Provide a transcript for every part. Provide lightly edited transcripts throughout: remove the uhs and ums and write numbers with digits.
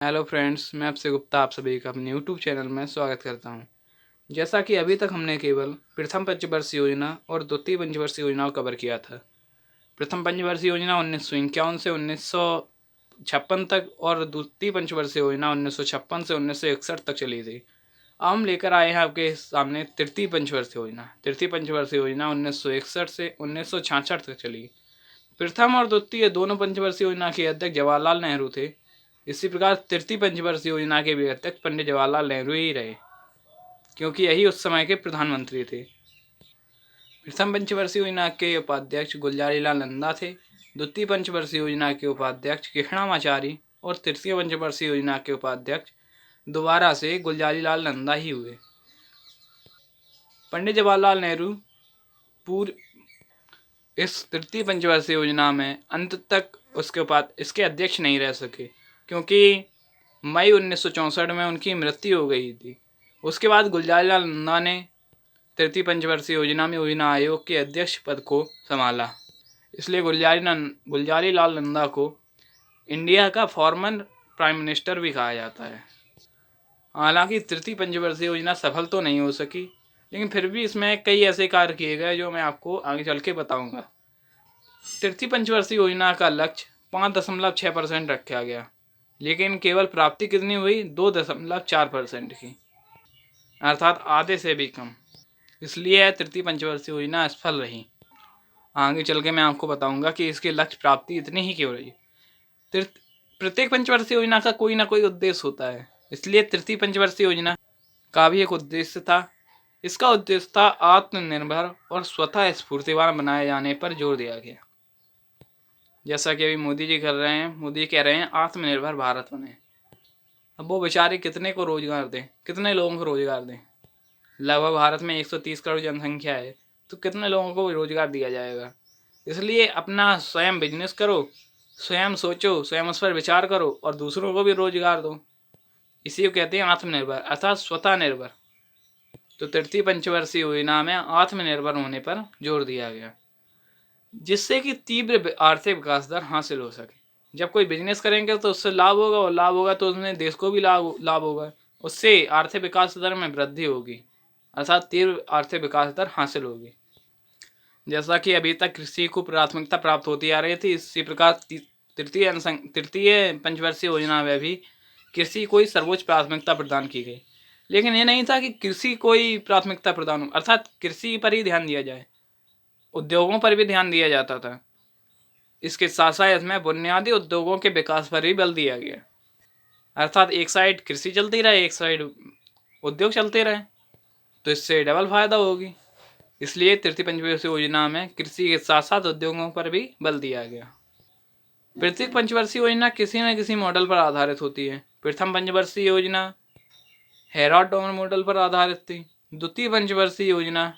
Hello friends, मैं आपसे गुप्ता आप सभी का अपने यूट्यूब चैनल में स्वागत करता हूं। जैसा कि अभी तक हमने केवल प्रथम पंचवर्षीय योजना और द्वितीय पंचवर्षीय योजना को कवर किया था। प्रथम पंचवर्षीय योजना 1951 से 1956 तक और द्वितीय पंचवर्षीय योजना 1956 से 1961 तक चली थी। अब हम लेकर आए हैं आपके सामने तृतीय पंचवर्षीय योजना। तृतीय पंचवर्षीय योजना 1961 से 1966 तक चली। प्रथम और द्वितीय दोनों पंचवर्षीय योजना के अध्यक्ष जवाहरलाल नेहरू थे। इसी प्रकार तृतीय पंचवर्षीय योजना के भी अध्यक्ष पंडित जवाहरलाल नेहरू ही रहे, क्योंकि यही उस समय के प्रधानमंत्री थे। प्रथम पंचवर्षीय योजना के उपाध्यक्ष गुलजारी लाल नंदा थे, द्वितीय पंचवर्षीय योजना के उपाध्यक्ष कृष्णामाचारी और तृतीय पंचवर्षीय योजना के उपाध्यक्ष दोबारा से गुलजारी लाल नंदा ही हुए। पंडित जवाहरलाल नेहरू पूर्व इस तृतीय पंचवर्षीय योजना में अंत तक इसके अध्यक्ष नहीं रह सके, क्योंकि मई 1964 में उनकी मृत्यु हो गई थी। उसके बाद गुलजारी लाल नंदा ने तृतीय पंचवर्षीय योजना में योजना आयोग के अध्यक्ष पद को संभाला। इसलिए गुलजारी लाल नंदा को इंडिया का फॉर्मर प्राइम मिनिस्टर भी कहा जाता है। हालांकि तृतीय पंचवर्षीय योजना सफल तो नहीं हो सकी, लेकिन फिर भी इसमें कई ऐसे कार्य किए गए जो मैं आपको आगे चल के बताऊँगा। तृतीय पंचवर्षीय योजना का लक्ष्य 5.6% रखा गया, लेकिन केवल प्राप्ति कितनी हुई? 2.4% की, अर्थात आधे से भी कम। इसलिए तृतीय पंचवर्षीय योजना असफल रही। आगे चल के मैं आपको बताऊंगा कि इसके लक्ष्य प्राप्ति इतनी ही क्यों रही। प्रत्येक पंचवर्षीय योजना का कोई ना कोई उद्देश्य होता है, इसलिए तृतीय पंचवर्षीय योजना का भी एक उद्देश्य था। इसका उद्देश्य था आत्मनिर्भर और स्वतः स्फूर्तिवान बनाए जाने पर जोर दिया गया। जैसा कि अभी मोदी जी कर रहे हैं, मोदी कह रहे हैं आत्मनिर्भर भारत बने। अब वो बेचारे कितने को रोजगार दें, कितने लोगों को रोजगार दें? लगभग भारत में 130 करोड़ जनसंख्या है, तो कितने लोगों को रोजगार दिया जाएगा? इसलिए अपना स्वयं बिजनेस करो, स्वयं सोचो, स्वयं उस पर विचार करो और दूसरों को भी रोजगार दो। इसी को कहते हैं आत्मनिर्भर, अर्थात स्वतः निर्भर। तो तृतीय पंचवर्षीय योजना में आत्मनिर्भर होने पर जोर दिया गया, जिससे कि तीव्र आर्थिक विकास दर हासिल हो सके। जब कोई बिजनेस करेंगे तो उससे लाभ होगा, और लाभ होगा तो उसमें देश को भी लाभ होगा। उससे आर्थिक विकास दर में वृद्धि होगी, अर्थात तीव्र आर्थिक विकास दर हासिल होगी। जैसा कि अभी तक कृषि को प्राथमिकता प्राप्त होती आ रही थी, इसी प्रकार तृतीय पंचवर्षीय योजना में भी कृषि को ही सर्वोच्च प्राथमिकता प्रदान की गई। लेकिन ये नहीं था कि कृषि को ही प्राथमिकता प्रदान हो, अर्थात कृषि पर ही ध्यान दिया जाए, उद्योगों पर भी ध्यान दिया जाता था। इसके साथ साथ इसमें बुनियादी उद्योगों के विकास पर भी बल दिया गया, अर्थात एक साइड कृषि चलती रहे, एक साइड उद्योग चलते रहे, तो इससे डबल फायदा होगी। इसलिए तृतीय पंचवर्षीय योजना में कृषि के साथ साथ उद्योगों पर भी बल दिया गया। प्रत्येक पंचवर्षीय योजना किसी न किसी मॉडल पर आधारित होती है। प्रथम पंचवर्षीय योजना हेराल्ड मॉडल पर आधारित थी। द्वितीय पंचवर्षीय योजना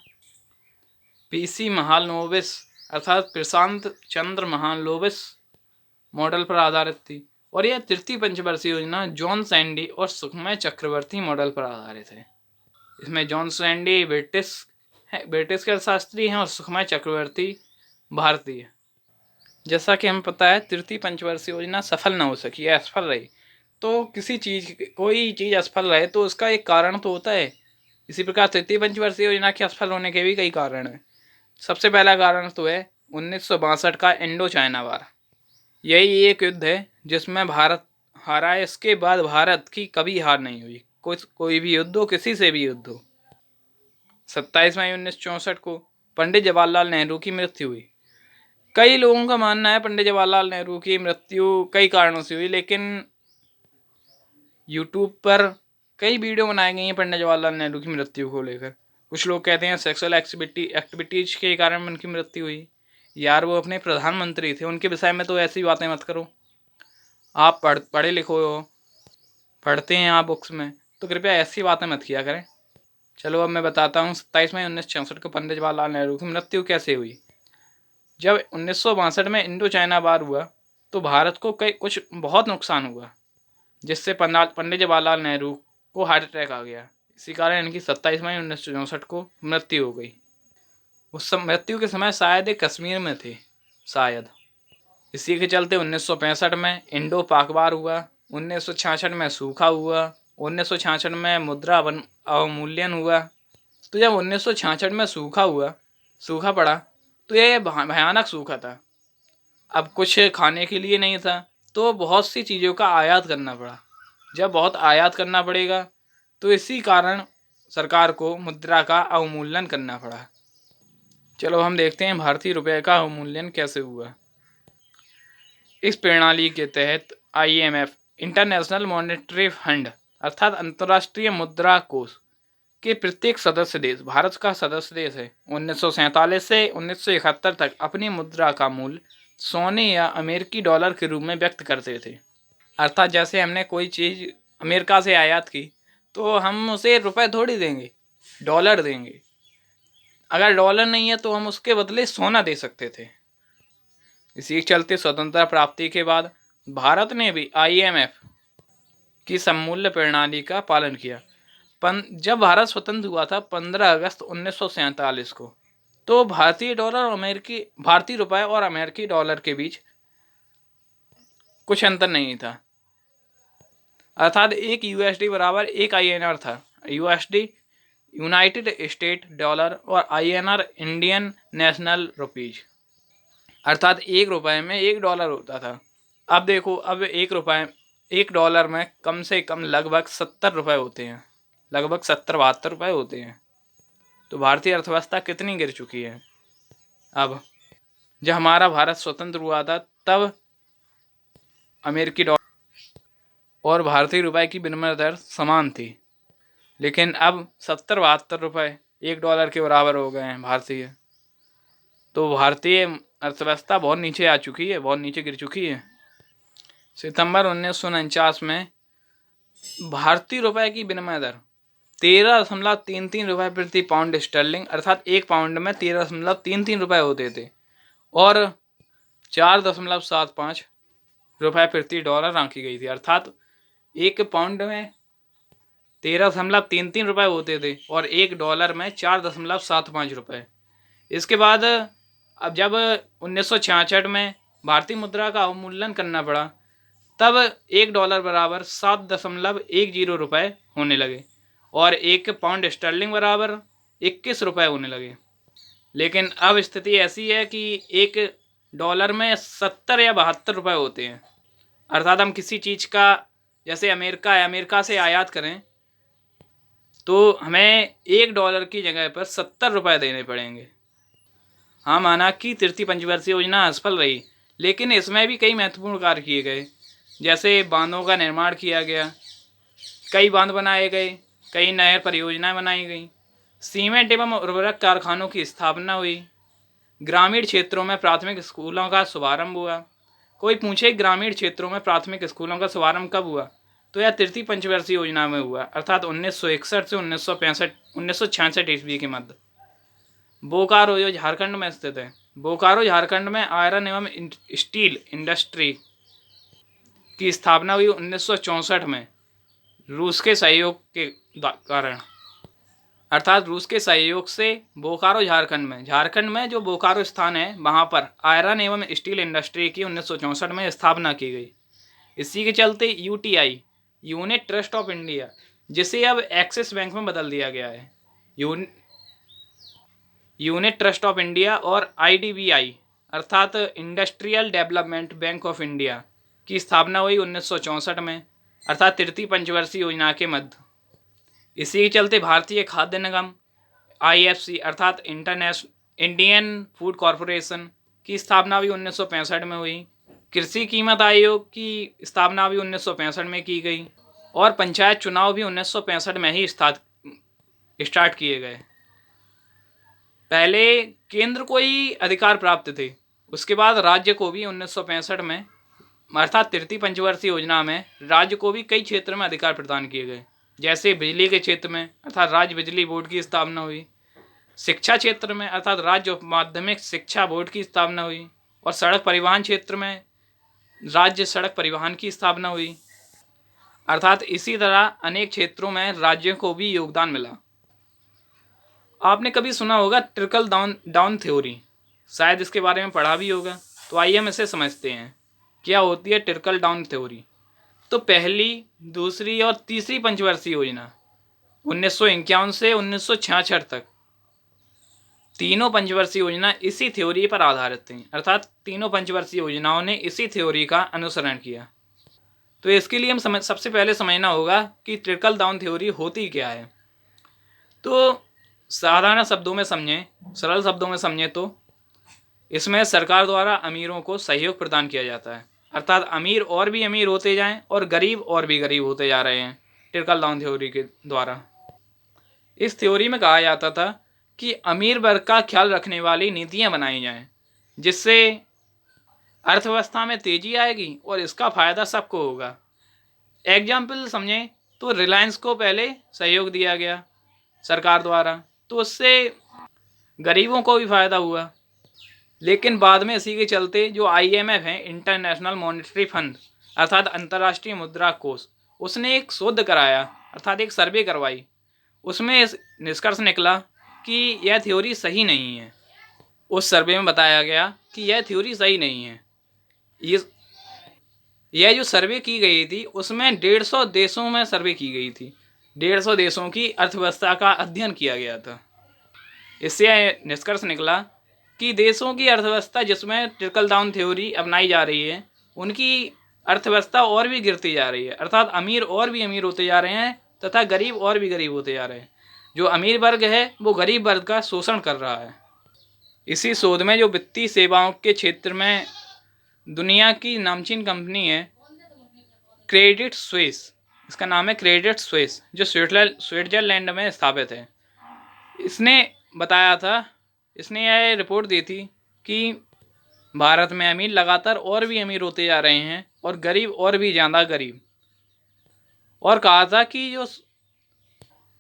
पीसी महालनोबिस अर्थात प्रशांत चंद्र महालनोबिस मॉडल पर आधारित थी, और यह तृतीय पंचवर्षीय योजना जॉन सैंडी और सुखमय चक्रवर्ती मॉडल पर आधारित है। इसमें जॉन सैंडी ब्रिटिश के अर्थशास्त्री हैं और सुखमय चक्रवर्ती भारतीय। जैसा कि हमें पता है, तृतीय पंचवर्षीय योजना सफल न हो सकी है, असफल रही। तो कोई चीज़ असफल रहे तो उसका एक कारण तो होता है। इसी प्रकार तृतीय पंचवर्षीय योजना के असफल होने के भी कई कारण हैं। सबसे पहला कारण तो है 1962 का इंडो चाइना वार। यही एक युद्ध है जिसमें भारत हारा है। इसके बाद भारत की कभी हार नहीं हुई, कोई भी युद्ध हो, किसी से भी युद्ध हो। 27 मई 1964 को पंडित जवाहरलाल नेहरू की मृत्यु हुई। कई लोगों का मानना है पंडित जवाहरलाल नेहरू की मृत्यु कई कारणों से हुई, लेकिन यूट्यूब पर कई वीडियो बनाई गई हैं पंडित जवाहरलाल नेहरू की मृत्यु को लेकर। कुछ लोग कहते हैं सेक्सुअल एक्टिविटीज के कारण उनकी मृत्यु हुई। यार, वो अपने प्रधानमंत्री थे, उनके विषय में तो ऐसी बातें मत करो। आप पढ़े लिखो हो, पढ़ते हैं आप बुक्स में, तो कृपया ऐसी बातें मत किया करें। चलो अब मैं बताता हूँ 27 मई 1964 को पंडित जवाहरलाल नेहरू की मृत्यु कैसे हुई। जब 1962 में इंडो चाइना वार हुआ तो भारत को कुछ बहुत नुकसान हुआ, जिससे पंडित जवाहरलाल नेहरू को हार्ट अटैक आ गया। इसी कारण इनकी 27 मई 1964 को मृत्यु हो गई। उस मृत्यु के समय शायद ये कश्मीर में थे, शायद। इसी के चलते 1965 में इंडो पाक वार हुआ, 1966 में सूखा हुआ, 1966 में मुद्रा अवमूल्यन हुआ। तो जब 1966 में सूखा पड़ा, तो यह भयानक सूखा था। अब कुछ खाने के लिए नहीं था, तो बहुत सी चीज़ों का आयात करना पड़ा। जब बहुत आयात करना पड़ेगा, तो इसी कारण सरकार को मुद्रा का अवमूल्यन करना पड़ा। चलो हम देखते हैं भारतीय रुपये का अवमूल्यन कैसे हुआ। इस प्रणाली के तहत IMF इंटरनेशनल मॉनेटरी फंड अर्थात अंतर्राष्ट्रीय मुद्रा कोष के प्रत्येक सदस्य देश, भारत का सदस्य देश है, 1947 से 1971 तक अपनी मुद्रा का मूल्य सोने या अमेरिकी डॉलर के रूप में व्यक्त करते थे। अर्थात जैसे हमने कोई चीज़ अमेरिका से आयात की, तो हम उसे रुपए थोड़ी देंगे, डॉलर देंगे। अगर डॉलर नहीं है तो हम उसके बदले सोना दे सकते थे। इसी के चलते स्वतंत्रता प्राप्ति के बाद भारत ने भी IMF की सममूल्य प्रणाली का पालन किया। जब भारत स्वतंत्र हुआ था 15 अगस्त 1947 को, तो भारतीय रुपए और अमेरिकी डॉलर के बीच कुछ अंतर नहीं था। अर्थात एक USD बराबर एक INR था। USD यूनाइटेड स्टेट डॉलर और INR इंडियन नेशनल रुपीज। अर्थात एक रुपए में एक डॉलर होता था। अब देखो, अब एक डॉलर में कम से कम लगभग 70 रुपये होते हैं, लगभग 70-72 रुपये होते हैं। तो भारतीय अर्थव्यवस्था कितनी गिर चुकी है। अब जब हमारा भारत स्वतंत्र हुआ था, तब अमेरिकी डॉलर और भारतीय रुपए की विनिमय दर समान थी, लेकिन अब 70-72 रुपये एक डॉलर के बराबर हो गए हैं भारतीय। तो भारतीय अर्थव्यवस्था बहुत नीचे आ चुकी है, बहुत नीचे गिर चुकी है। सितंबर 1949 में भारतीय रुपए की विनिमय दर 13.33 रुपये प्रति पाउंड स्टर्लिंग, अर्थात एक पाउंड में 13.33 रुपये होते थे, और 4.75 रुपये प्रति डॉलर आंकी गई थी। अर्थात एक पाउंड में 13.33 रुपये होते थे और एक डॉलर में 4.75 रुपये। इसके बाद अब जब 1966 में भारतीय मुद्रा का अवमूल्यन करना पड़ा, तब एक डॉलर बराबर 7.10 रुपये होने लगे और एक पाउंड स्टर्लिंग बराबर 21 रुपये होने लगे। लेकिन अब स्थिति ऐसी है कि एक डॉलर में 70 या 72 रुपये होते हैं। अर्थात हम किसी चीज़ का, जैसे अमेरिका से आयात करें, तो हमें एक डॉलर की जगह पर 70 रुपये देने पड़ेंगे। हाँ, माना कि तृतीय पंचवर्षीय योजना असफल रही, लेकिन इसमें भी कई महत्वपूर्ण कार्य किए गए। जैसे बांधों का निर्माण किया गया, कई बांध बनाए गए, कई नहर परियोजनाएं बनाई गई, सीमेंट एवं उर्वरक कारखानों की स्थापना हुई, ग्रामीण क्षेत्रों में प्राथमिक स्कूलों का शुभारंभ हुआ। कोई पूछे ग्रामीण क्षेत्रों में प्राथमिक स्कूलों का शुभारंभ कब हुआ, तो यह तृतीय पंचवर्षीय योजना में हुआ, अर्थात 1961 से 1966 ईस्वी के मध्य। बोकारो जो झारखंड में स्थित है, बोकारो झारखंड में आयरन एवं स्टील इंडस्ट्री की स्थापना हुई 1964 में, रूस के सहयोग के कारण। अर्थात रूस के सहयोग से बोकारो झारखंड में जो बोकारो स्थान है, वहाँ पर आयरन एवं स्टील इंडस्ट्री की 1964 में स्थापना की गई। इसी के चलते UTI unit trust of India, जिसे अब एक्सिस बैंक में बदल दिया गया है, यूनिट ट्रस्ट ऑफ इंडिया, और IDBI अर्थात industrial development bank of India की स्थापना हुई 1964 में, अर्थात तृतीय पंचवर्षीय योजना के मध्य। इसी के चलते भारतीय खाद्य निगम IFC अर्थात इंडियन फूड कॉरपोरेशन की स्थापना भी 1965 में हुई। कृषि कीमत आयोग की स्थापना भी 1965 में की गई, और पंचायत चुनाव भी 1965 में ही स्टार्ट किए गए। पहले केंद्र को ही अधिकार प्राप्त थे, उसके बाद राज्य को भी 1965 में, अर्थात तृतीय पंचवर्षीय योजना में राज्य को भी कई क्षेत्र में अधिकार प्रदान किए गए। जैसे बिजली के क्षेत्र में अर्थात राज्य बिजली बोर्ड की स्थापना हुई, शिक्षा क्षेत्र में अर्थात राज्य माध्यमिक शिक्षा बोर्ड की स्थापना हुई, और सड़क परिवहन क्षेत्र में राज्य सड़क परिवहन की स्थापना हुई। अर्थात इसी तरह अनेक क्षेत्रों में राज्यों को भी योगदान मिला। आपने कभी सुना होगा ट्रिकल डाउन थ्योरी, शायद इसके बारे में पढ़ा भी होगा। तो आइए हम इसे समझते हैं, क्या होती है ट्रिकल डाउन थ्योरी। तो पहली, दूसरी और तीसरी पंचवर्षीय योजना 1951 से 1966 तक तीनों पंचवर्षीय योजना इसी थ्योरी पर आधारित थी, अर्थात तीनों पंचवर्षीय योजनाओं ने इसी थ्योरी का अनुसरण किया। तो इसके लिए हम सबसे पहले समझना होगा कि ट्रिकल डाउन थ्योरी होती क्या है। तो साधारण शब्दों में समझें, सरल शब्दों में समझें तो इसमें सरकार द्वारा अमीरों को सहयोग प्रदान किया जाता है, अर्थात अमीर और भी अमीर होते जाएं और गरीब और भी गरीब होते जा रहे हैं ट्रिकल डाउन थ्योरी के द्वारा। इस थ्योरी में कहा जाता था कि अमीर वर्ग का ख्याल रखने वाली नीतियां बनाई जाएं, जिससे अर्थव्यवस्था में तेजी आएगी और इसका फायदा सबको होगा। एग्जाम्पल समझें तो रिलायंस को पहले सहयोग दिया गया सरकार द्वारा, तो उससे गरीबों को भी फायदा हुआ। लेकिन बाद में इसी के चलते जो IMF है, इंटरनेशनल मॉनेटरी फंड अर्थात अंतर्राष्ट्रीय मुद्रा कोष, उसने एक शोध कराया अर्थात एक सर्वे करवाई। उसमें इस निष्कर्ष निकला कि यह थ्योरी सही नहीं है। उस सर्वे में बताया गया कि यह थ्योरी सही नहीं है। यह जो सर्वे की गई थी उसमें 150 देशों में सर्वे की गई थी। 150 देशों की अर्थव्यवस्था का अध्ययन किया गया था। इससे निष्कर्ष निकला कि देशों की अर्थव्यवस्था जिसमें ट्रिकल डाउन थ्योरी अपनाई जा रही है, उनकी अर्थव्यवस्था और भी गिरती जा रही है, अर्थात अमीर और भी अमीर होते जा रहे हैं तथा गरीब और भी गरीब होते जा रहे हैं। जो अमीर वर्ग है वो गरीब वर्ग का शोषण कर रहा है। इसी शोध में जो वित्तीय सेवाओं के क्षेत्र में दुनिया की नामचीन कंपनी है क्रेडिट स्विस, इसका नाम है क्रेडिट स्विस, जो स्विट्जरलैंड में स्थापित है, इसने बताया था, इसने यह रिपोर्ट दी थी कि भारत में अमीर लगातार और भी अमीर होते जा रहे हैं और गरीब और भी ज़्यादा गरीब। और कहा था कि जो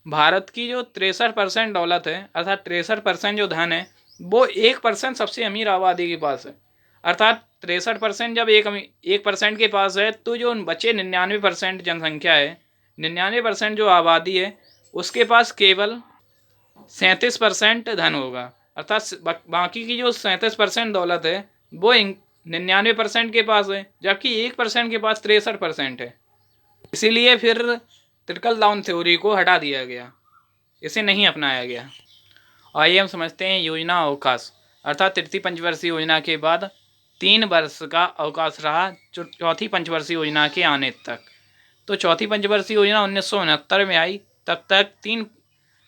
भारत की जो 63% दौलत है अर्थात 63% जो धन है वो 1% सबसे अमीर आबादी के पास है, अर्थात 63% जब 1% के पास है तो जो बचे 99% जनसंख्या है, 99% जो आबादी है उसके पास केवल 37% धन होगा, अर्थात बाकी की जो 37% दौलत है वो 99% के पास है, जबकि 1% के पास 63% है। इसीलिए फिर ट्रिकल डाउन थ्योरी को हटा दिया गया, इसे नहीं अपनाया गया। आइए हम समझते हैं योजना अवकाश, अर्थात तृतीय पंचवर्षीय योजना के बाद 3 वर्ष का अवकाश रहा चौथी पंचवर्षीय योजना के आने तक। तो चौथी पंचवर्षीय योजना 1969 में आई, तब तक 3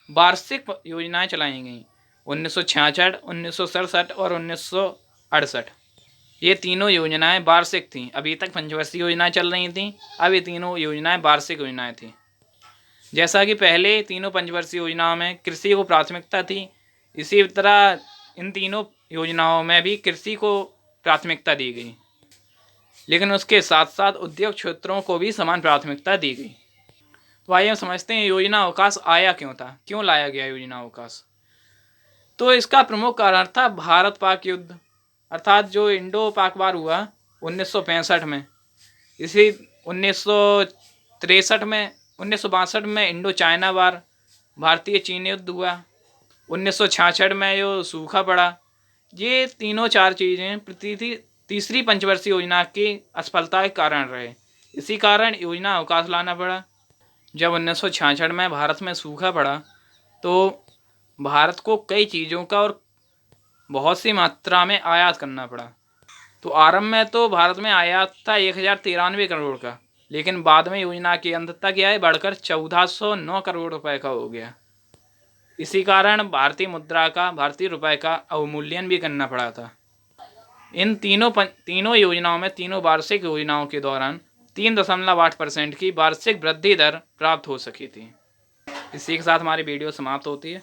वार्षिक योजनाएं चलाई गईं, 1966, 1967 और 1968। ये तीनों योजनाएं वार्षिक थीं। अभी तक पंचवर्षीय योजनाएं चल रही थीं, अब ये तीनों योजनाएं वार्षिक योजनाएं थीं। जैसा कि पहले तीनों पंचवर्षीय योजनाओं में कृषि को प्राथमिकता थी, इसी तरह इन तीनों योजनाओं में भी कृषि को प्राथमिकता दी गई, लेकिन उसके साथ साथ उद्योग क्षेत्रों को भी समान प्राथमिकता दी गई। तो आइए हम समझते हैं योजना अवकाश आया क्यों था, क्यों लाया गया योजना अवकाश। तो इसका प्रमुख कारण था भारत पाक युद्ध, अर्थात जो इंडो पाक वार हुआ 1965 में। इसी 1962 में इंडो चाइना वार, भारतीय चीन युद्ध हुआ, 1966 में जो सूखा पड़ा। ये तीनों 4 चीज़ें तीसरी पंचवर्षीय योजना की असफलता के कारण रहे। इसी कारण योजना अवकाश लाना पड़ा। जब 1966 में भारत में सूखा पड़ा तो भारत को कई चीज़ों का और बहुत सी मात्रा में आयात करना पड़ा। तो आरंभ में तो भारत में आयात था 1093 करोड़ का, लेकिन बाद में योजना के अंत तक यह बढ़कर 1409 करोड़ रुपए का हो गया। इसी कारण भारतीय रुपए का अवमूल्यन भी करना पड़ा था। इन तीनों योजनाओं में, तीनों वार्षिक योजनाओं के दौरान 3.8% की वार्षिक वृद्धि दर प्राप्त हो सकी थी। इसी के साथ हमारी वीडियो समाप्त होती है।